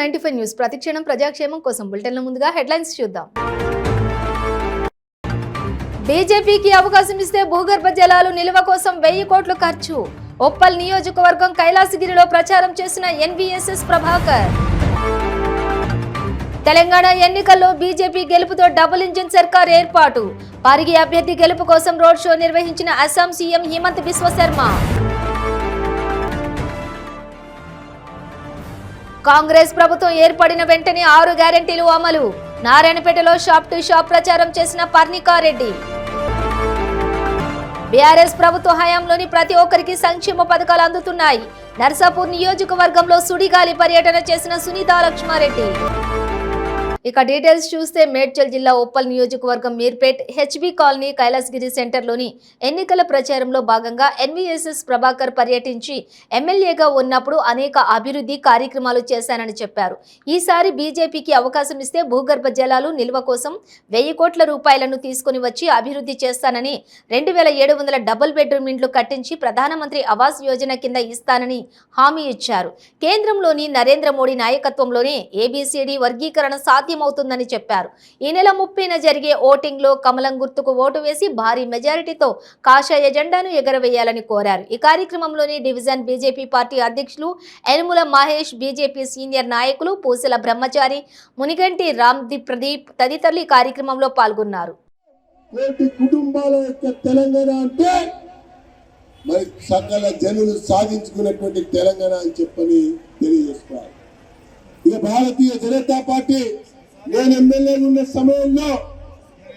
I95 news ప్రతిక్షణం ప్రజాక్షేమం కోసం బులెటిన్ల ముందుగా హెడ్లైన్స్ చూద్దాం. బీజేపీకి అవకాశం ఇస్తే భూగర్భ జలాలు నిల్వ కోసం 1000 కోట్లు ఖర్చు. ఉప్పల్ నియోజకవర్గం కైలాసగిరిలో ప్రచారం చేసిన ఎన్వీఎస్ఎస్ ప్రభాకర్. తెలంగాణ ఎన్నికల్లో బీజేపీ గెలుపుతో డబుల్ ఇంజిన్ సర్కార్ ఏర్పాటు. పార్టీ అభ్యర్థి గెలుపు కోసం రోడ్ షో నిర్వహించిన అస్సాం సీఎం హిమంత బిశ్వ శర్మ. కాంగ్రెస్ ప్రభుత్వం ఏర్పడిన వెంటనే 6 గ్యారెంటీలు అమలు. నారాయణపేటలో షాప్ టు షాప్ ప్రచారం చేసిన పర్ణికారెడ్డి. బీఆర్ఎస్ ప్రభుత్వ హయాంలోని ప్రతి ఒక్కరికి సంక్షేమ పథకాలు అందుతున్నాయి. నర్సాపూర్ నియోజకవర్గంలో సుడిగాలి పర్యటన చేసిన సునీతా లక్ష్మారెడ్డి. ఇక డీటెయిల్స్ చూస్తే మేడ్చల్ జిల్లా ఉప్పల్ నియోజకవర్గం మీర్పేట్ హెచ్బి కాలనీ కైలాసగిరి సెంటర్లోని ఎన్నికల ప్రచారంలో భాగంగా ఎన్వీఎస్ఎస్ ప్రభాకర్ పర్యటించి ఎమ్మెల్యేగా ఉన్నప్పుడు అనేక అభివృద్ధి కార్యక్రమాలు చేశానని చెప్పారు. ఈసారి బీజేపీకి అవకాశం ఇస్తే భూగర్భ జలాలు నిల్వ కోసం 1000 కోట్ల రూపాయలను తీసుకుని వచ్చి అభివృద్ధి చేస్తానని, 2700 డబుల్ బెడ్రూమ్ ఇండ్లు కట్టించి ప్రధానమంత్రి ఆవాస్ యోజన కింద ఇస్తానని హామీ ఇచ్చారు. కేంద్రంలోని నరేంద్ర మోడీ నాయకత్వంలోనే ఏబీసీడీ వర్గీకరణ సాధ్యమవుతుందని చెప్పారు. ఈ నెల 30న జరిగే ఓటింగ్ లో కమలం గుర్తుకు ఓటు వేసి భారీ మెజారిటీతో కాషాయ జెండాను ఎగరవేయాలని కోరారు. ఈ కార్యక్రమంలోని డివిజన్ బీజేపీ పార్టీ అధ్యక్షులు ఎనుముల మహేష్, బీజేపీ సీనియర్ నాయకులు పూసల బ్రహ్మచారి, మునిగంటి రామ్దీప్ ప్రదీప్ తదితరులు ఈ కార్యక్రమంలో పాల్గొన్నారు. కుటుంబాల యొక్క తెలంగాణ అంటే మరి సకల జనులు సాధించుకున్నటువంటి తెలంగాణ అని చెప్పని తెలియజేసుకోవాలి. ఇక భారతీయ జనతా పార్టీ నేను ఎమ్మెల్యేగా ఉన్న సమయంలో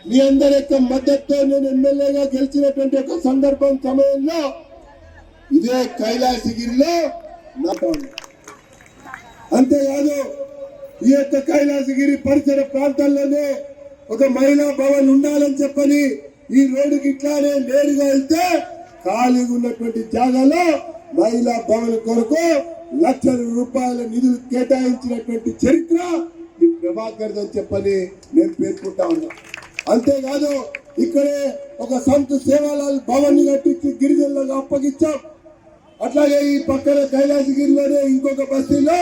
మీ అందరి యొక్క మద్దతుతో నేను ఎమ్మెల్యేగా గెలిచినటువంటి ఒక సందర్భం సమయంలో ఇదే కైలాసగిరిలో నాటాను. అంతేకాదు ఈ యొక్క కైలాసగిరి పరిసర ప్రాంతాల్లోనే ఒక మహిళా భవన్ ఉండాలని చెప్పని ఈ రోడ్డుకి ఇట్లానే నేరుగా వెళ్తే ఖాళీగా ఉన్నటువంటి జాగాలో మహిళా భవన్ కొరకు లక్షల రూపాయల నిధులు కేటాయించినటువంటి చరిత్ర ఈ ప్రభాకర్ అని చెప్పని నేను పేర్కొంటా ఉన్నా. అంతేకాదు ఇక్కడే ఒక సంత సేవాలాల్ భవన్ కట్టించి గిరిజనులకు అప్పగించాం. అట్లాగే ఈ పక్కన కైలాసగిరిలోనే ఇంకొక బస్తీలో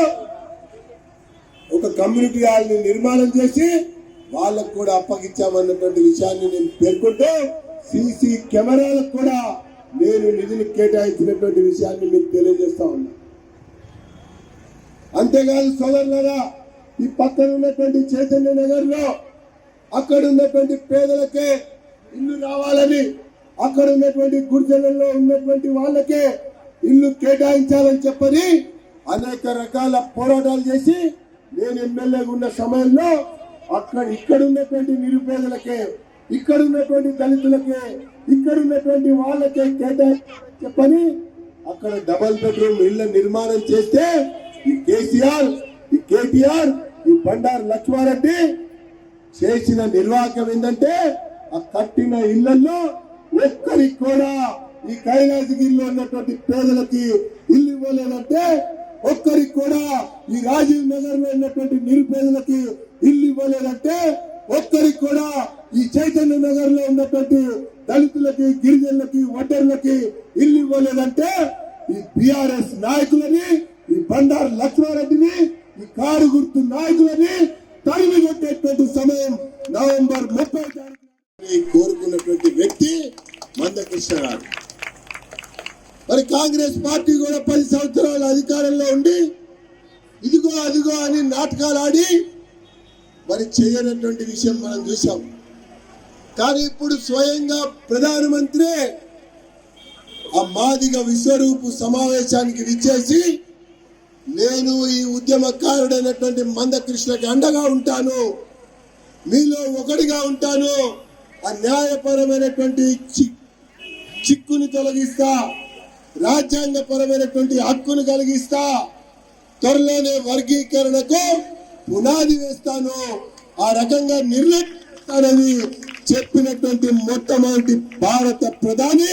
ఒక కమ్యూనిటీ హాల్ ని నిర్మాణం చేసి వాళ్ళకు కూడా అప్పగించామన్నటువంటి విషయాన్ని నేను పేర్కొంటూ సీసీ కెమెరాలకు కూడా నేను నిధులు కేటాయించినటువంటి విషయాన్ని మీకు తెలియజేస్తా ఉన్నా. అంతేకాదు సోదరులారా, ఈ పక్కన ఉన్నటువంటి చైతన్య నగర్ లో అక్కడ ఉన్నటువంటి పేదలకే ఇల్లు రావాలని, అక్కడ ఉన్నటువంటి గుడిసెలలో ఉన్నటువంటి వాళ్ళకే ఇల్లు కేటాయించాలని చెప్పని అనేక రకాల పోరాటాలు చేసి నేను ఎమ్మెల్యేగా ఉన్న సమయంలో ఇక్కడ ఉన్నటువంటి నిరుపేదలకే, ఇక్కడ ఉన్నటువంటి దళితులకే, ఇక్కడ ఉన్నటువంటి వాళ్ళకే కేటాయించాలని చెప్పని అక్కడ డబల్ బెడ్రూమ్ ఇళ్ల నిర్మాణం చేస్తే ఈ కేసీఆర్, ఈ కేటీఆర్, ఈ బండారు లక్ష్మారెడ్డి చేసిన నిర్వాహకం ఏంటంటే ఆ కట్టిన ఇళ్లలో ఒక్కరికి కూడా ఈ కైలాసగిరిలో ఉన్నటువంటి పేదలకి ఇల్లు ఇవ్వలేదంటే, ఒక్కరికి కూడా ఈ రాజీవ్ నగర్ లో ఉన్నటువంటి నిరుపేదలకి ఇల్లు ఇవ్వలేదంటే, ఒక్కరికి కూడా ఈ చైతన్య నగర్ లో ఉన్నటువంటి దళితులకి, గిరిజనులకి, ఒడ్డర్లకి ఇల్లు ఇవ్వలేదంటే ఈ బీఆర్ఎస్ నాయకులని, ఈ బండారు లక్ష్మారెడ్డిని, ఈ కారు గుర్తు నాయకులని తరిమి కొట్టేటువంటి సమయం నవంబర్ 30 కోరుకున్నటువంటి వ్యక్తి మందకృష్ణ గారు. మరి కాంగ్రెస్ పార్టీ కూడా 10 సంవత్సరాల అధికారంలో ఉండి ఇదిగో అదిగో అని నాటకాలు ఆడి మరి చేయనటువంటి విషయం మనం చూసాం. కానీ ఇప్పుడు స్వయంగా ప్రధానమంత్రి ఆ మాదిగ విశ్వరూపు సమావేశానికి విచ్చేసి నేను ఈ ఉద్యమకారుడైనటువంటి మందకృష్ణకి అండగా ఉంటాను, మీలో ఒకటిగా ఉంటాను, ఆ న్యాయపరమైనటువంటి చిక్కుని తొలగిస్తా, రాజ్యాంగపరమైనటువంటి హక్కును కలిగిస్తా, త్వరలోనే వర్గీకరణకు పునాది వేస్తాను, ఆ రకంగా నిర్ణయిస్తానని చెప్పినటువంటి మొట్టమొదటి భారత ప్రధాని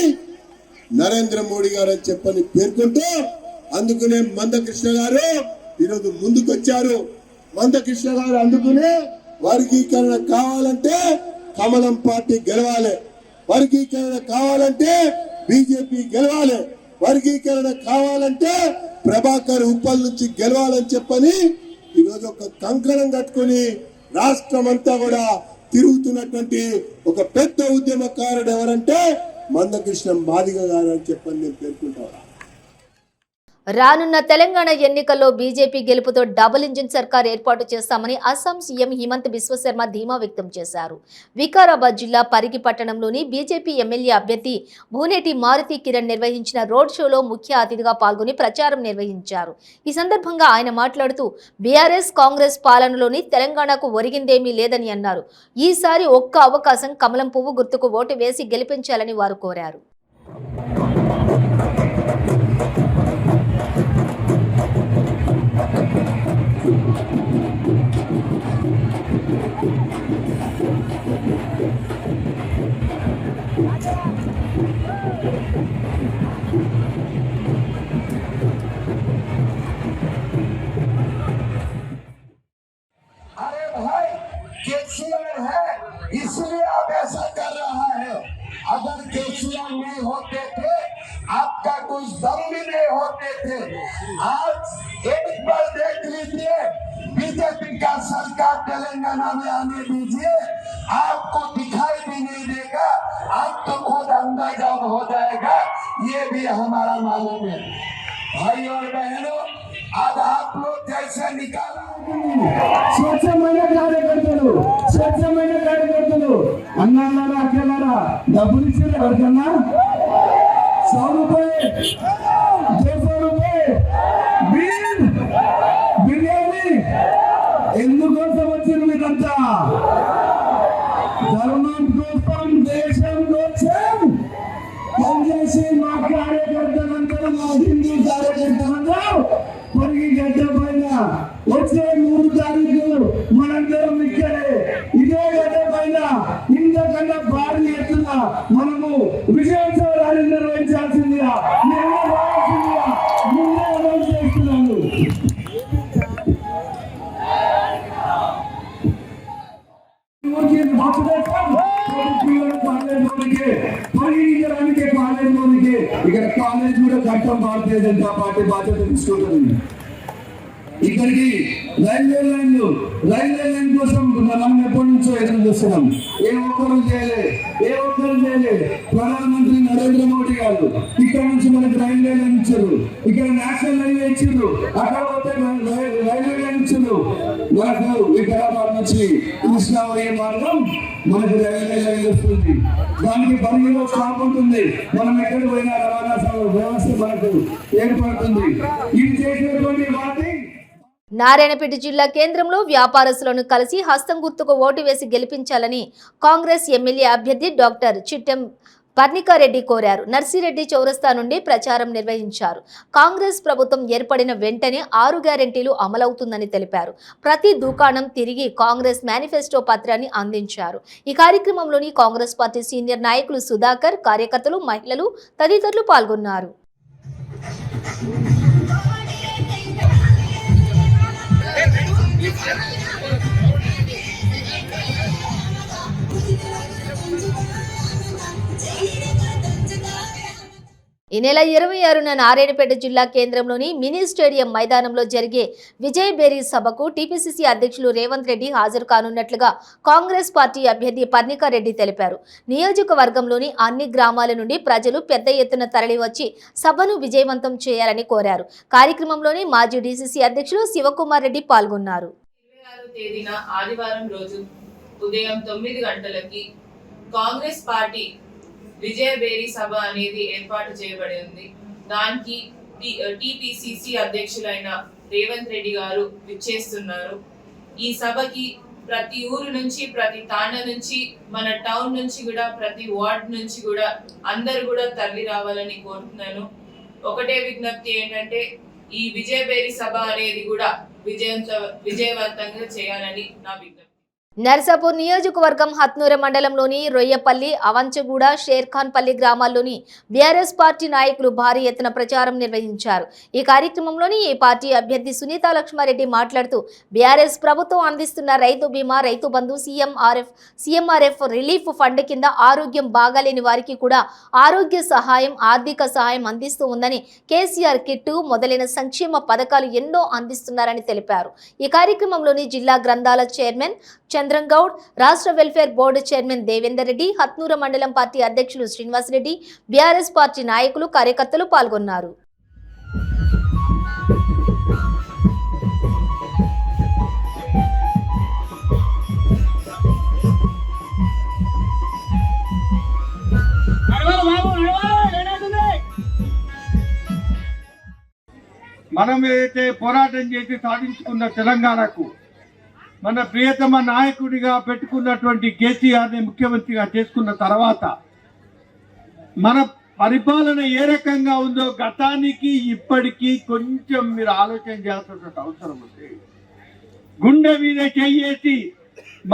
నరేంద్ర మోడీ గారు అని చెప్పని పేర్కొంటూ, అందుకునే మందకృష్ణ గారు ఈరోజు ముందుకొచ్చారు. మందకృష్ణ గారు అందుకునే వర్గీకరణ కావాలంటే కమలం పార్టీ గెలవాలి, వర్గీకరణ కావాలంటే బీజేపీ గెలవాలి, వర్గీకరణ కావాలంటే ప్రభాకర్ ఉప్పల్ నుంచి గెలవాలని చెప్పని ఈరోజు ఒక కంకణం కట్టుకుని రాష్ట్రం అంతా కూడా తిరుగుతున్నటువంటి ఒక పెద్ద ఉద్యమకారుడు ఎవరంటే మందకృష్ణ మాదిగ గారు అని చెప్పని నేను పేర్కొంటా. రానున్న తెలంగాణ ఎన్నికల్లో బీజేపీ గెలుపుతో డబుల్ ఇంజిన్ సర్కార్ ఏర్పాటు చేస్తామని అస్సాం సీఎం హిమంత్ బిశ్వశర్మ ధీమా వ్యక్తం చేశారు. వికారాబాద్ జిల్లా పరిగి పట్టణంలోని బీజేపీ ఎమ్మెల్యే అభ్యర్థి భూనేటి మారుతి కిరణ్ నిర్వహించిన రోడ్ షోలో ముఖ్య అతిథిగా పాల్గొని ప్రచారం నిర్వహించారు. ఈ సందర్భంగా ఆయన మాట్లాడుతూ బీఆర్ఎస్ కాంగ్రెస్ పాలనలోని తెలంగాణకు ఒరిగిందేమీ లేదని అన్నారు. ఈసారి ఒక్క అవకాశం కమలం పువ్వు గుర్తుకు ఓటు వేసి గెలిపించాలని వారు కోరారు. अरे भाई केसीआर है इसलिए आप ऐसा कर रहा है। अगर केसीआर नहीं होते थे आपका कुछ दम भी नहीं होते थे। आज एक बार देख लीजिए बीजेपी का सरकार तेलंगाना में आने दीजिए, आपको दिखाई भी नहीं देगा, आप तो खुद अंदाजा हो जाएगा। ये भी हमारा मालूम है। भाई और बहनों, आज आप लोग जैसे निकाला స్వచ్ఛమైన కార్యకర్తలు అన్నారా అక్కలారా డబ్బులు ఇచ్చారు ఎవరికన్నా 100 రూపాయలు 200 రూపాయలు బిర్యానీ ఎందుకోసం వచ్చారు మీరంతా? ధర్మం కోసం దేశం కోసం పనిచేసి మా కార్యకర్తలందరూ మా హిందూ కార్యకర్తలందరూ పరిగి గడ్డ పైన వచ్చే 3 తారీఖు మనందరం ఇక్కడే ఇదే గడ్డ పైన ఇంతకన్నా భారీ ఎత్తున మనము విజయోత్సవ ర్యాలీ నిర్వహించాల్సిందిగా ముందే అనౌన్స్ చేస్తున్నాను. ఇక్కడ కాలేజ్ కూడా చట్టం భారతీయ జనతా పార్టీ బాధ్యత తీసుకుంటుంది. ఇక్కడికి రైల్వే లైన్ కోసం మనం ఎప్పటి నుంచో ఎదురు చూస్తున్నాం. ఏ ఒక్కరు చేయలే. ప్రధానమంత్రి నరేంద్ర మోడీ గారు ఇక్కడ నుంచి మనకి రైల్వే లైన్ ఇచ్చారు, ఇక్కడ నేషనల్ హైవే ఇచ్చారు, అక్కడ పోతే రైల్వే లైన్ ఇచ్చారు. మనకు వికారాబాద్ నుంచి కృష్ణా పోయే మార్గం మనకు రైల్వే లైన్ వస్తుంది. దానికి పరిధిలో స్టాప్ ఉంటుంది. మనం ఎక్కడ పోయినా రవాణా వ్యవస్థ మనకు ఏర్పడుతుంది. ఇది చేసినటువంటి వాటి నారాయణపేట జిల్లా కేంద్రంలో వ్యాపారస్తులను కలిసి హస్తం గుర్తుకు ఓటు వేసి గెలిపించాలని కాంగ్రెస్ ఎమ్మెల్యే అభ్యర్థి డాక్టర్ చిట్టెం పర్ణికారెడ్డి కోరారు. నర్సిరెడ్డి చౌరస్తా నుండి ప్రచారం నిర్వహించారు. కాంగ్రెస్ ప్రభుత్వం ఏర్పడిన వెంటనే 6 గ్యారెంటీలు అమలవుతుందని తెలిపారు. ప్రతి దుకాణం తిరిగి కాంగ్రెస్ మేనిఫెస్టో పత్రాన్ని అందించారు. ఈ కార్యక్రమంలోని కాంగ్రెస్ పార్టీ సీనియర్ నాయకులు సుధాకర్, కార్యకర్తలు, మహిళలు తదితరులు పాల్గొన్నారు. ఈ నెల 26న నారాయణపేట జిల్లా కేంద్రంలోని మినీ స్టేడియం మైదానంలో జరిగే విజయ్ బేరీ సభకు టీపీసీసీ అధ్యక్షులు రేవంత్ రెడ్డి హాజరు కానున్నట్లుగా కాంగ్రెస్ పార్టీ అభ్యర్థి పర్ణికారెడ్డి తెలిపారు. నియోజకవర్గంలోని అన్ని గ్రామాల నుండి ప్రజలు పెద్ద ఎత్తున తరలివచ్చి సభను విజయవంతం చేయాలని కోరారు. కార్యక్రమంలోని మాజీ డీసీసీ అధ్యక్షులు శివకుమార్ రెడ్డి పాల్గొన్నారు. 26వ తేదీన ఆదివారం రోజు ఉదయం 9 గంటలకి కాంగ్రెస్ పార్టీ విజయ బేరీ సభ అనేది ఏర్పాటు చేయబడి ఉంది. దానికి టీపీసీసీ అధ్యక్షులైన రేవంత్ రెడ్డి గారు విచ్చేస్తున్నారు. ఈ సభకి ప్రతి ఊరు నుంచి, ప్రతి తాండా నుంచి, మన టౌన్ నుంచి కూడా, ప్రతి వార్డ్ నుంచి కూడా అందరు కూడా తరలి రావాలని కోరుతున్నాను. ఒకటే విజ్ఞప్తి ఏంటంటే ఈ విజయ బేరీ సభ అనేది కూడా విజయవంతంగా చేయాలని నా విజ్ఞప్తి. నర్సాపూర్ నియోజకవర్గం హత్నూర మండలంలోని రొయ్యపల్లి, అవంచగూడ, షేర్ఖాన్పల్లి గ్రామాల్లోని బీఆర్ఎస్ పార్టీ నాయకులు భారీ ఎత్తున ప్రచారం నిర్వహించారు. ఈ కార్యక్రమంలోని ఈ పార్టీ అభ్యర్థి సునీతా లక్ష్మారెడ్డి మాట్లాడుతూ బీఆర్ఎస్ ప్రభుత్వం అందిస్తున్న రైతు బీమా, Rythu Bandhu, CMRF relief fund కింద ఆరోగ్యం బాగాలేని వారికి కూడా ఆరోగ్య సహాయం, ఆర్థిక సహాయం అందిస్తూ ఉందని, కేసీఆర్ కిట్టు మొదలైన సంక్షేమ పథకాలు ఎన్నో అందిస్తున్నారని తెలిపారు. ఈ కార్యక్రమంలోని జిల్లా గ్రంథాల చైర్మన్ చంద్రంగౌడ్, రాష్ట్ర welfare board chairman Devender Reddy, Hathnura mandal party అధ్యక్షులు శ్రీనివాసరెడ్డి, బీఆర్ఎస్ పార్టీ నాయకులు, కార్యకర్తలు పాల్గొన్నారు. మనం ఏదైతే పోరాటం చేసి సాధించుకున్న తెలంగాణకు మన ప్రియతమ నాయకుడిగా పెట్టుకున్నటువంటి కేసీఆర్ని ముఖ్యమంత్రిగా చేసుకున్న తర్వాత మన పరిపాలన ఏ రకంగా ఉందో గతానికి ఇప్పటికీ కొంచెం మీరు ఆలోచన చేయాల్సిన అవసరం ఉంది. గుండె మీద చేయేసి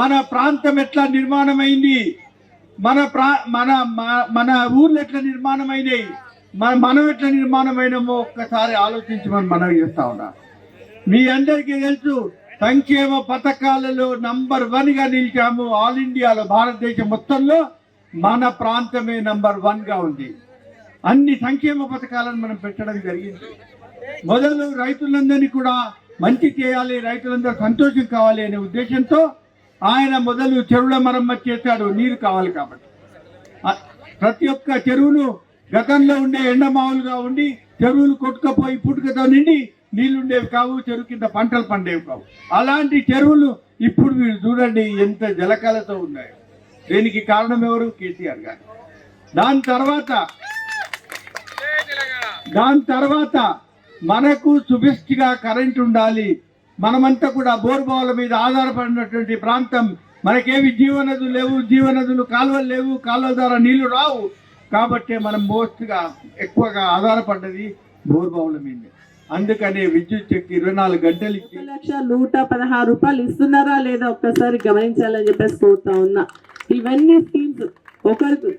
మన ప్రాంతం ఎట్లా నిర్మాణమైంది, మన ఊర్లు ఎట్లా నిర్మాణమైనవి, మనం ఎట్లా నిర్మాణమైనమో ఒక్కసారి ఆలోచించమని మనం చేస్తా ఉన్నాం. మీ అందరికీ తెలుసు, సంక్షేమ పథకాలలో నంబర్ 1 గా నిలిచాము. ఆల్ ఇండియాలో, భారతదేశం మొత్తంలో మన ప్రాంతమే నంబర్ 1 గా ఉంది. అన్ని సంక్షేమ పథకాలను మనం పెట్టడం జరిగింది. మొదలు రైతులందరినీ కూడా మంచి చేయాలి, రైతులందరూ సంతోషం కావాలి అనే ఉద్దేశంతో ఆయన మొదలు చెరువుల మరమ్మతు చేశాడు. నీరు కావాలి కాబట్టి ప్రతి ఒక్క చెరువును గతంలో ఉండే ఎండమావులుగా ఉండి చెరువులు కొట్టుకపోయి పుట్టుకతో నిండి నీళ్లుండేవి కావు, చెరువు కింద పంటలు పండేవి కావు. అలాంటి చెరువులు ఇప్పుడు మీరు చూడండి ఎంత జలకళతో ఉన్నాయి. దీనికి కారణం ఎవరు? కేసీఆర్ గారు. దాని తర్వాత మనకు సుబెస్ట్గా కరెంట్ ఉండాలి. మనమంతా కూడా బోర్బావుల మీద ఆధారపడినటువంటి ప్రాంతం. మనకేవి జీవనదులు లేవు, జీవనదులు కాలువలు లేవు, కాలువల ద్వారా నీళ్లు రావు. కాబట్టి మనం మోస్ట్గా ఎక్కువగా ఆధారపడ్డది బోర్బావుల మీద. అందుకనే విద్యుత్ శక్తి 24 గంటలు ఇచ్చి 1,116 రూపాయలు ఇస్తున్నారా లేదా ఒక్కసారి గమనించాలని చెప్పేసి కోరుతా ఉన్నా. ఇవన్నీ స్కీమ్స్ ఒకరికి,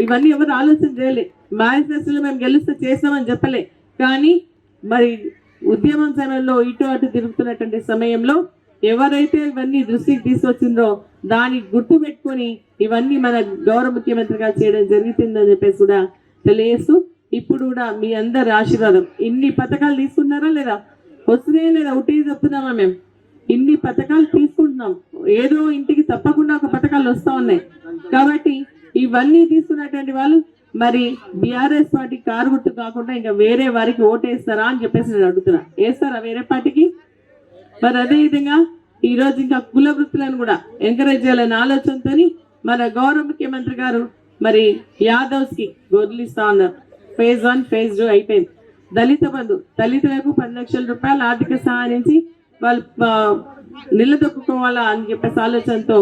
ఇవన్నీ ఎవరు ఆలోచన చేయలే. మేనిఫెస్టోలో మేము గెలిస్తే చేస్తామని చెప్పలే. కానీ మరి ఉద్యమం సమయంలో ఇటు అటు తిరుగుతున్నటువంటి సమయంలో ఎవరైతే ఇవన్నీ దృష్టికి తీసుకొచ్చిందో దాన్ని గుర్తు పెట్టుకొని ఇవన్నీ మన గౌరవ ముఖ్యమంత్రిగా చేయడం జరుగుతుందని చెప్పేసి కూడా తెలియజేస్తూ, ఇప్పుడు కూడా మీ అందరి ఆశీర్వాదం. ఇన్ని పథకాలు తీసుకున్నారా లేదా? వస్తున్నాయా లేదా? ఒకటి చెప్తున్నామా? మేము ఇన్ని పథకాలు తీసుకుంటున్నాం. ఏదో ఇంటికి తప్పకుండా ఒక పథకాలు వస్తూ ఉన్నాయి. కాబట్టి ఇవన్నీ తీసుకున్నటువంటి వాళ్ళు మరి బీఆర్ఎస్ పార్టీ కారు గుర్తు కాకుండా ఇంకా వేరే వారికి ఓటేస్తారా అని చెప్పేసి నేను అడుగుతున్నా. వేస్తారా వేరే పార్టీకి? మరి అదేవిధంగా ఈరోజు ఇంకా కుల వృత్తులను కూడా ఎంకరేజ్ చేయాలనే ఆలోచనతో మన గౌరవ ముఖ్యమంత్రి గారు మరి యాదవ్స్కి గొర్రెలిస్తా ఉన్నారు. ఫేజ్ 1, ఫేజ్ 2 అయిపోయింది. దళిత బంధు, దళితులకు 10 లక్షల రూపాయలు ఆర్థిక సహాయించి వాళ్ళు నిలదొక్కుకోవాలా అని చెప్పేసి ఆలోచనతో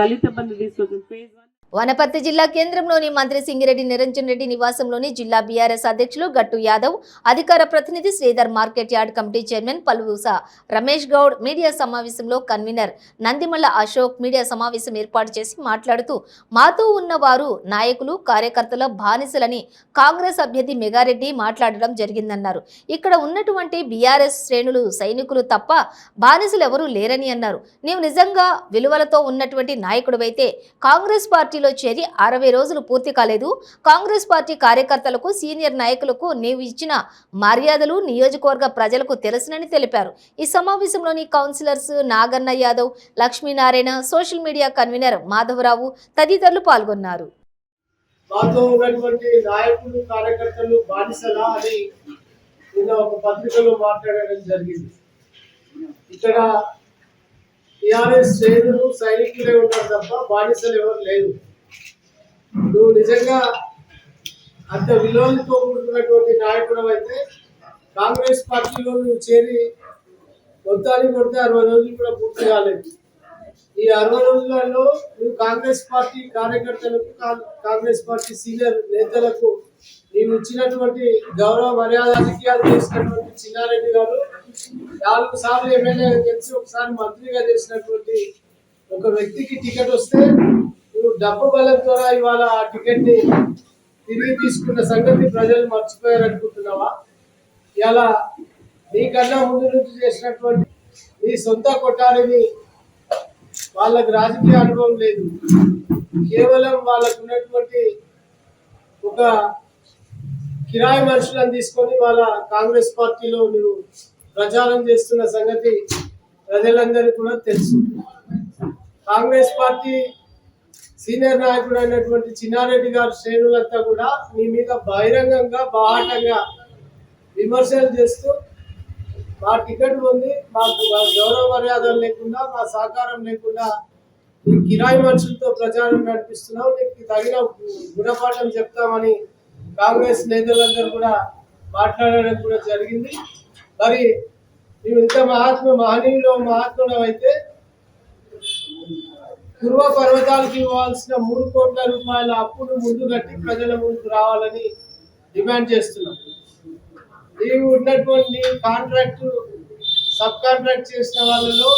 దళిత బంధు తీసుకొచ్చింది. ఫేజ్ 1 వనపర్తి జిల్లా కేంద్రంలోని మంత్రి సింగిరెడ్డి నిరంజన్ రెడ్డి నివాసంలోని జిల్లా బీఆర్ఎస్ అధ్యక్షులు గట్టు యాదవ్, అధికార ప్రతినిధి Sridhar, market yard committee chairman పలువుస రమేష్ గౌడ్ మీడియా సమావేశంలో కన్వీనర్ నందిమల్ల అశోక్ మీడియా సమావేశం ఏర్పాటు చేసి మాట్లాడుతూ, మాతో ఉన్నవారు నాయకులు, కార్యకర్తల బానిసలని కాంగ్రెస్ అభ్యర్థి మెగారెడ్డి మాట్లాడడం జరిగిందన్నారు. ఇక్కడ ఉన్నటువంటి బీఆర్ఎస్ శ్రేణులు సైనికులు తప్ప బానిసలు ఎవరూ లేరని అన్నారు. నీవు నిజంగా విలువలతో ఉన్నటువంటి నాయకుడివైతే కాంగ్రెస్ పార్టీలో చేరి 60 రోజులు పూర్తి కాలేదు. కాంగ్రెస్ పార్టీ కార్యకర్తలకు, సీనియర్ నాయకులకు నీవు ఇచ్చిన మర్యాదలు నియోజకవర్గ ప్రజలకు తెలుసునని తెలిపారు. ఈ సమావేశంలోని councillors Naganna Yadav, Lakshminarayana, social media convener Madhavarao తదితరులు పాల్గొన్నారు. మాతో ఉన్నటువంటి నాయకులు, కార్యకర్తలు బానిసలా అని నిన్న ఒక పత్రికలో మాట్లాడడం జరిగింది. ఇక్కడ టీఆర్ఎస్ శ్రేణులు సైనికులే ఉన్నారు తప్ప బానిసలు ఎవరు లేరు. నువ్వు నిజంగా అంత విలువలతో కూడుకున్నటువంటి నాయకుడు అయితే కాంగ్రెస్ పార్టీలో నువ్వు చేరి మొత్తానికి కొడితే 60 రోజులు కూడా పూర్తి కాలేదు. ఈ 60 రోజులలో నువ్వు కాంగ్రెస్ పార్టీ కార్యకర్తలకు, కాంగ్రెస్ పార్టీ సీనియర్ నేతలకు నీవు ఇచ్చినటువంటి గౌరవ మర్యాద రాజకీయాలు చేసినటువంటి చిన్నారెడ్డి గారు 4 సార్లు ఎమ్మెల్యేగా గెలిచి ఒకసారి మంత్రిగా చేసినటువంటి ఒక వ్యక్తికి టికెట్ వస్తే నువ్వు డబ్బు బలం ద్వారా ఇవాళ ఆ టికెట్ ని తిరిగి తీసుకున్న సంగతి ప్రజలు మర్చిపోయారు అనుకుంటున్నావా? ఇలా నీకన్నా ముందు నుంచి చేసినటువంటి నీ సొంత కొట్టాలని వాళ్ళకి రాజకీయ అనుభవం లేదు, కేవలం వాళ్ళకు ఉన్నటువంటి ఒక కిరాయి మనుషులను తీసుకొని వాళ్ళ కాంగ్రెస్ పార్టీలో నువ్వు ప్రచారం చేస్తున్న సంగతి ప్రజలందరికీ కూడా తెలుసు. కాంగ్రెస్ పార్టీ సీనియర్ నాయకుడు అయినటువంటి చిన్నారెడ్డి గారి శ్రేణులంతా కూడా నీ మీద బహిరంగంగా బాహాటంగా విమర్శలు చేస్తూ మా టికెట్ ఉంది, మాకు గౌరవ మర్యాదలు లేకుండా, మా సహకారం లేకుండా ఈ కిరాయి మనుషులతో ప్రచారం నడిపిస్తున్నావు, నీకు తగిన గుణపాఠం చెప్తామని కాంగ్రెస్ నేతలందరూ కూడా మాట్లాడడం కూడా జరిగింది. మరి నువ్వు ఇంత మహనీయుడు అయితే పూర్వ పర్వతాలకు ఇవ్వాల్సిన 3 కోట్ల రూపాయల అప్పును ముందు కట్టి ప్రజల ముందుకు రావాలని డిమాండ్ చేస్తున్నాం. నీవు ఉన్నటువంటి కాంట్రాక్టు సబ్ కాంట్రాక్ట్ చేసిన వాళ్ళలో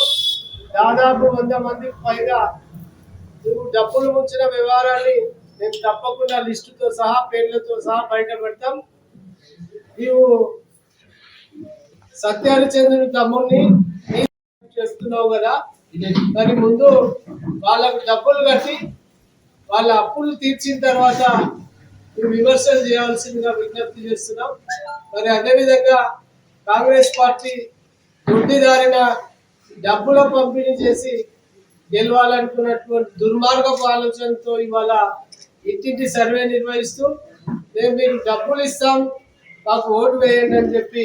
దాదాపు 100 మందికి పైగా నువ్వు డబ్బులు ముంచిన వ్యవహారాన్ని మేము తప్పకుండా లిస్టుతో సహా పేర్లతో సహా బయట పెడతాం. నీవు సత్యహరిచంద్రుని తమ్ముడిని చేస్తున్నావు కదా, దాని ముందు వాళ్ళకు డబ్బులు కట్టి వాళ్ళ అప్పులు తీర్చిన తర్వాత నువ్వు విమర్శలు చేయాల్సిందిగా విజ్ఞప్తి చేస్తున్నాం. మరి అదేవిధంగా కాంగ్రెస్ పార్టీ దొడ్డిదారిన డబ్బుల పంపిణీ చేసి గెలవాలనుకున్నటువంటి దుర్మార్గపు ఆలోచనతో ఇవాళ ఇంటింటి సర్వే నిర్వహిస్తూ మేము మీరు డబ్బులు ఇస్తాం మాకు ఓటు వేయండి అని చెప్పి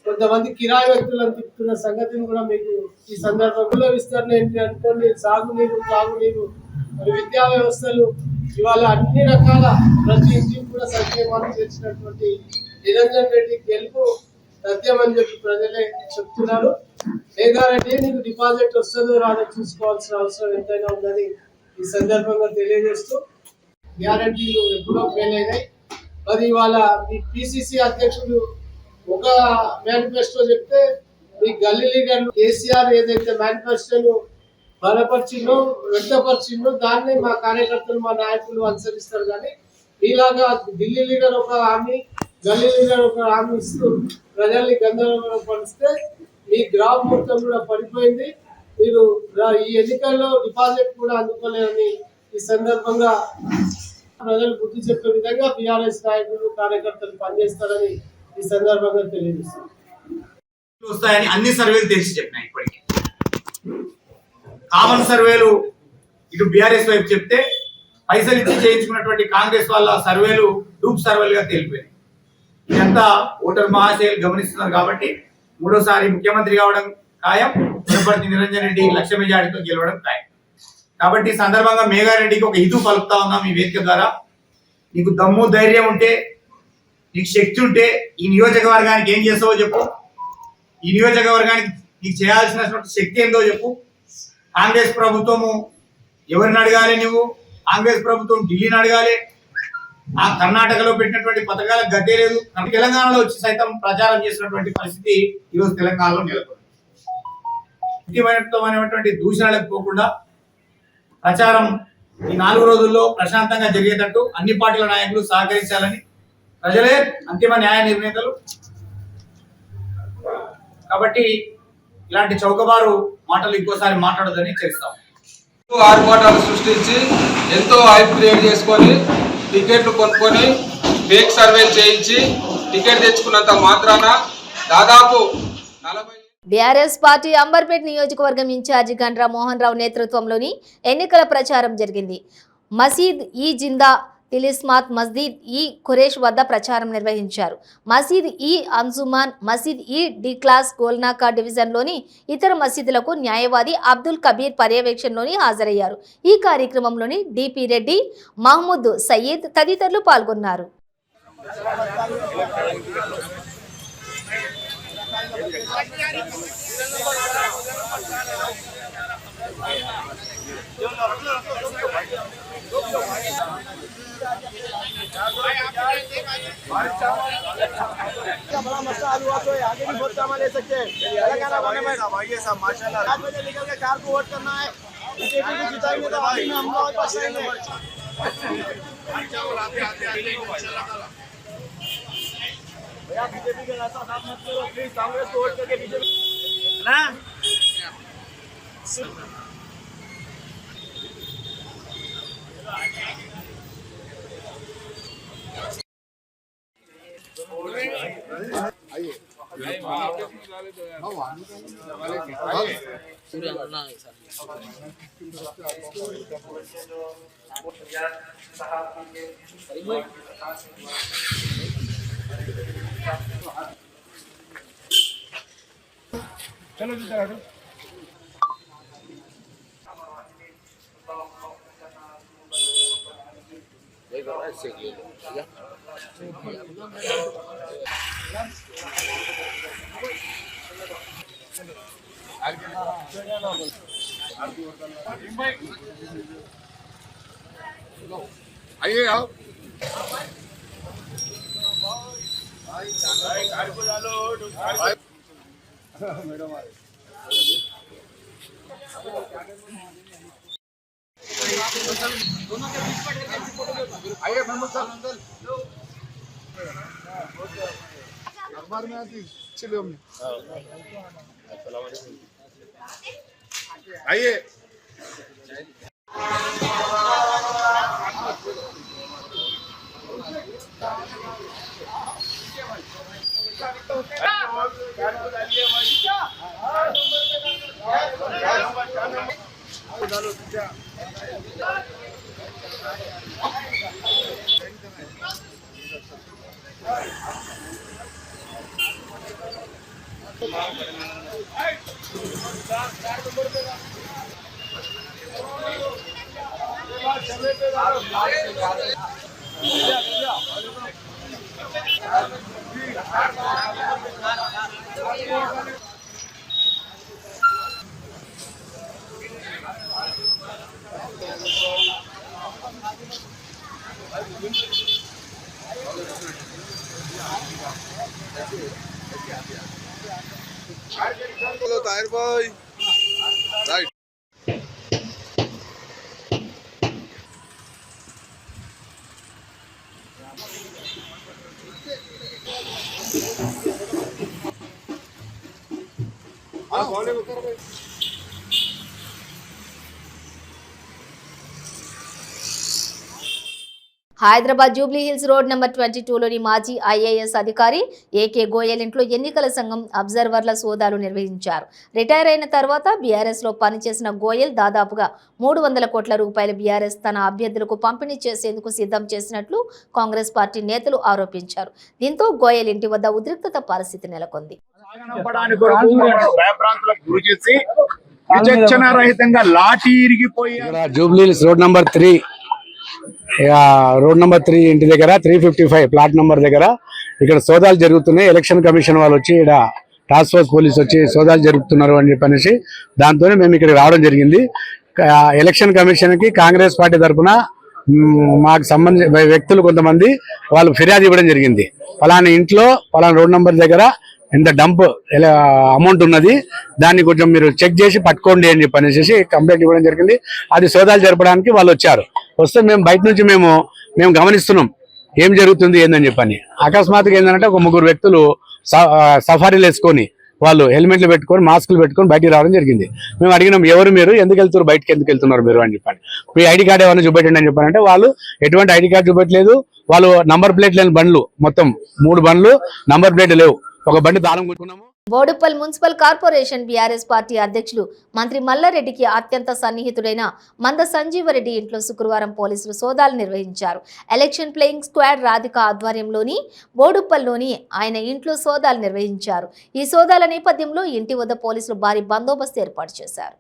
కొంతమంది కిరాయి వ్యక్తులను తిప్పుతున్న సంగతిని కూడా మీకు ఈ సందర్భంలో విస్తరణ ఏంటి అనుకోండి. సాగునీరు, తాగునీరు, మరి విద్యా వ్యవస్థలు ఇవాళ అన్ని రకాల ప్రతి ఇంటికి కూడా సంక్షేమాన్ని చేసినటువంటి నిరంజన్ రెడ్డి గెలుపు సత్యం అని చెప్పి ప్రజలే చెప్తున్నారు. లేదారెడ్డి నీకు డిపాజిట్ వస్తుందో రాదో చూసుకోవాల్సిన అవసరం ఎంతైనా ఉందని ఈ సందర్భంగా తెలియజేస్తూ గ్యారంటీలు ఎప్పుడో ఫెయిల్ అయినాయి. మరి ఇవాళ మీ పిసిసి అధ్యక్షుడు ఒక మేనిఫెస్టో చెప్తే మీ గల్లీ లీడర్లు కేసీఆర్ ఏదైతే మేనిఫెస్టోను బలపరిచిందో వ్యక్తపరిచిందో దాన్ని మా కార్యకర్తలు మా నాయకులు అనుసరిస్తారు. కానీ మీలాగా ఢిల్లీ లీడర్ ఒక హామీ, గల్లీ లీడర్ ఒక హామీ ఇస్తూ ప్రజల్ని గందరగోళం పరిస్తే మీ గ్రాఫ్ మొత్తం కూడా పడిపోయింది. మీరు ఈ ఎన్నికల్లో డిపాజిట్ కూడా అందుకోలేదని ఈ సందర్భంగా ప్రజలు గుర్తు చెప్పే విధంగా బీఆర్ఎస్ నాయకులు కార్యకర్తలు పనిచేస్తారని ఈ సందర్భంగా తెలియజేస్తారు. వస్తాయని అన్ని సర్వేలు తెలిసి చెప్పినాయి. ఇప్పటికీ కామన్ సర్వేలు ఇటు బీఆర్ఎస్ వైపు చెప్తే పైసలు ఇచ్చి చేయించుకున్నటువంటి కాంగ్రెస్ వాళ్ళ సర్వేలు డూప్ సర్వేలుగా తేలిపోయినాయి. ఇదంతా ఓటర్ మహాశయులు గమనిస్తున్నారు. కాబట్టి 3వ ముఖ్యమంత్రి కావడం ఖాయం, తిరుపతి నిరంజన్ రెడ్డి లక్ష మెజార్టీతో గెలవడం ఖాయం. కాబట్టి ఈ సందర్భంగా మేఘారెడ్డికి ఒక హితూ పలుకుతా ఉన్నాం ఈ వేదిక ద్వారా. నీకు దమ్ము ధైర్యం ఉంటే, నీకు శక్తి ఉంటే ఈ నియోజకవర్గానికి ఏం చేస్తావో చెప్పు. ఈ నియోజకవర్గానికి నీకు చేయాల్సినటువంటి శక్తి ఏందో చెప్పు. కాంగ్రెస్ ప్రభుత్వము ఎవరిని అడగాలి? నువ్వు కాంగ్రెస్ ప్రభుత్వం ఢిల్లీని అడగాలి. ఆ కర్ణాటకలో పెట్టినటువంటి పథకాలకు గతే లేదు. తెలంగాణలో వచ్చి సైతం ప్రచారం చేసినటువంటి పరిస్థితి ఈరోజు తెలంగాణలో నెలకొంది. ముఖ్యమైనటువంటి దూషణలకు పోకుండా ప్రచారం ఈ 4 రోజుల్లో ప్రశాంతంగా జరిగేటట్టు అన్ని పార్టీల నాయకులు సహకరించాలని, ప్రజలే అంతిమ న్యాయ నిర్ణేతలు. కాబట్టి ఇలాంటి చౌకబారు మాటలు ఇంకోసారి మాట్లాడదని చేస్తాం. ఆర్భాటాలు సృష్టించి ఎంతో హైప్ క్రియేట్ చేసుకొని టికెట్లు కొనుక్కొని ఫేక్ సర్వే చేయించి టికెట్ తెచ్చుకున్నంత మాత్రాన దాదాపు 40 బీఆర్ఎస్ పార్టీ అంబర్పేట్ నియోజకవర్గం ఇన్ఛార్జి గండ్రా మోహన్ రావు నేతృత్వంలోని ఎన్నికల ప్రచారం జరిగింది. మసీద్ ఈ జిందా తిలిస్మాత్ మస్జిద్ ఈ ఖురేష్ వద్ద ప్రచారం నిర్వహించారు. మసీద్ ఈ అంజుమాన్, మసీద్ ఈ డి క్లాస్ గోల్నాకా డివిజన్లోని ఇతర మసీదులకు న్యాయవాది అబ్దుల్ కబీర్ పర్యవేక్షణలోని హాజరయ్యారు. ఈ కార్యక్రమంలోని డిపి రెడ్డి, మహమూద్ సయీద్ తదితరులు పాల్గొన్నారు. बड़ा मसला हल हुआ तो आगे भी बहुत काम ले सकते हैं। तेलंगाना निकल के कार को वोट करना है। హైదరాబాద్ జూబ్లీ హిల్స్ రోడ్ నెంబర్ 22లోని మాజీ ఐఏఎస్ అధికారి ఏకే గోయల్ ఇంట్లో ఎన్నికల సంఘం అబ్జర్వర్ల సోదాలు నిర్వహించారు. రిటైర్ అయిన తర్వాత బీఆర్ఎస్ లో పనిచేసిన గోయల్ దాదాపుగా 300 కోట్ల రూపాయలు బీఆర్ఎస్ తన అభ్యర్థులకు పంపిణీ చేసేందుకు సిద్ధం చేసినట్లు కాంగ్రెస్ పార్టీ నేతలు ఆరోపించారు. దీంతో గోయల్ ఇంటి వద్ద ఉద్రిక్తత పరిస్థితి నెలకొంది. Jubilee Hills road number 3 road number 3 ఇంటి దగ్గర 355 ప్లాట్ నెంబర్ దగ్గర ఇక్కడ సోదాలు జరుగుతున్నాయి. ఎలక్షన్ కమిషన్ వాళ్ళు వచ్చి ఇక్కడ టాస్క్ ఫోర్స్ పోలీసు వచ్చి సోదాలు జరుపుతున్నారు అని చెప్పనేసి దాంతోనే మేము ఇక్కడ రావడం జరిగింది. ఎలక్షన్ కమిషన్ కి కాంగ్రెస్ పార్టీ తరఫున మాకు సంబంధించిన వ్యక్తులు కొంతమంది వాళ్ళు ఫిర్యాదు ఇవ్వడం జరిగింది. ఫలానా ఇంట్లో ఫలానా రోడ్ నెంబర్ దగ్గర ఇంత డంప్ అమౌంట్ ఉన్నది, దాన్ని కొంచెం మీరు చెక్ చేసి పట్టుకోండి అని చెప్పనేసి కంప్లైంట్ ఇవ్వడం జరిగింది. అది సోదాలు జరపడానికి వాళ్ళు వచ్చారు. వస్తే మేము బయట నుంచి మేము గమనిస్తున్నాం ఏం జరుగుతుంది ఏందని చెప్పని. అకస్మాత్తుగా ఏంటంటే ఒక 3 వ్యక్తులు సఫారీలు వేసుకొని వాళ్ళు హెల్మెట్లు పెట్టుకొని మాస్కులు పెట్టుకొని బయటికి రావడం జరిగింది. మేము అడిగినాం ఎవరు మీరు, ఎందుకు వెళ్తున్నారు, బయటకి ఎందుకు వెళ్తున్నారు మీరు అని చెప్పండి. మీ ఐడి కార్డు ఏమైనా చూపెట్టండి అని చెప్పారంటే వాళ్ళు ఎటువంటి ఐడి కార్డు చూపెట్టలేదు. వాళ్ళు నంబర్ ప్లేట్ లేని బండ్లు, మొత్తం 3 బండ్లు నంబర్ ప్లేట్ లేవు. ఒక బండి తాళం కొట్టుకున్నాము. Boduppal municipal corporation BRS party అధ్యక్షులు మంత్రి మల్లారెడ్డికి అత్యంత సన్నిహితుడైన మంద సంజీవరెడ్డి ఇంట్లో శుక్రవారం పోలీసులు సోదాలు నిర్వహించారు. ఎలక్షన్ ప్లేయింగ్ స్క్వాడ్ రాధిక ఆధ్వర్యంలోని బోడుప్పల్లోని ఆయన ఇంట్లో సోదాలు నిర్వహించారు. ఈ సోదాల నేపథ్యంలో ఇంటి వద్ద పోలీసులు భారీ బందోబస్తు ఏర్పాటు చేశారు.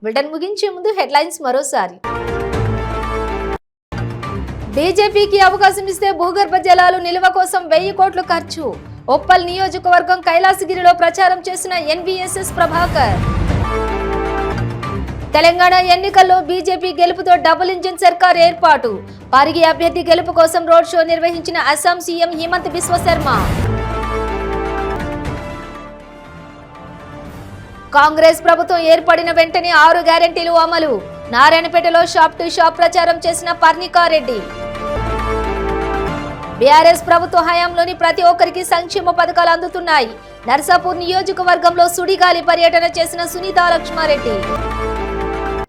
బులెటిన్ ముగించే ముందు హెడ్లైన్స్ మరోసారి. బీజేపీకి అవకాశం ఇస్తే భూగర్భ జలాలు నిల్వ కోసం 1000 కోట్లు ఖర్చు. ఉప్పల్ నియోజకవర్గం కైలాసగిరిలో ప్రచారం చేసిన ఎన్వీఎస్ఎస్ ప్రభాకర్. తెలంగాణ ఎన్నికల్లో బీజేపీ గెలుపుతో డబుల్ ఇంజిన్ సర్కార్ ఏర్పాటు. పార్టీ అభ్యర్థి గెలుపు కోసం రోడ్ షో నిర్వహించిన అస్సాం సీఎం హిమంత బిశ్వ శర్మ. కాంగ్రెస్ ప్రభుత్వం ఏర్పడిన వెంటనే 6 గ్యారెంటీలు అమలు. నారాయణపేటలో షాప్ టు షాప్ ప్రచారం చేసిన పర్ణికారెడ్డి. బీఆర్ఎస్ ప్రభుత్వ హయాంలోని ప్రతి ఒక్కరికి సంక్షేమ పథకాలు అందుతున్నాయి. నర్సాపూర్ నియోజకవర్గంలో సుడిగాలి పర్యటన చేసిన సునీతా లక్ష్మారెడ్డి.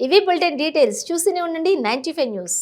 ఇవి బులెటిన్ డీటెయిల్స్. చూస్తూనే ఉండండి 95 న్యూస్.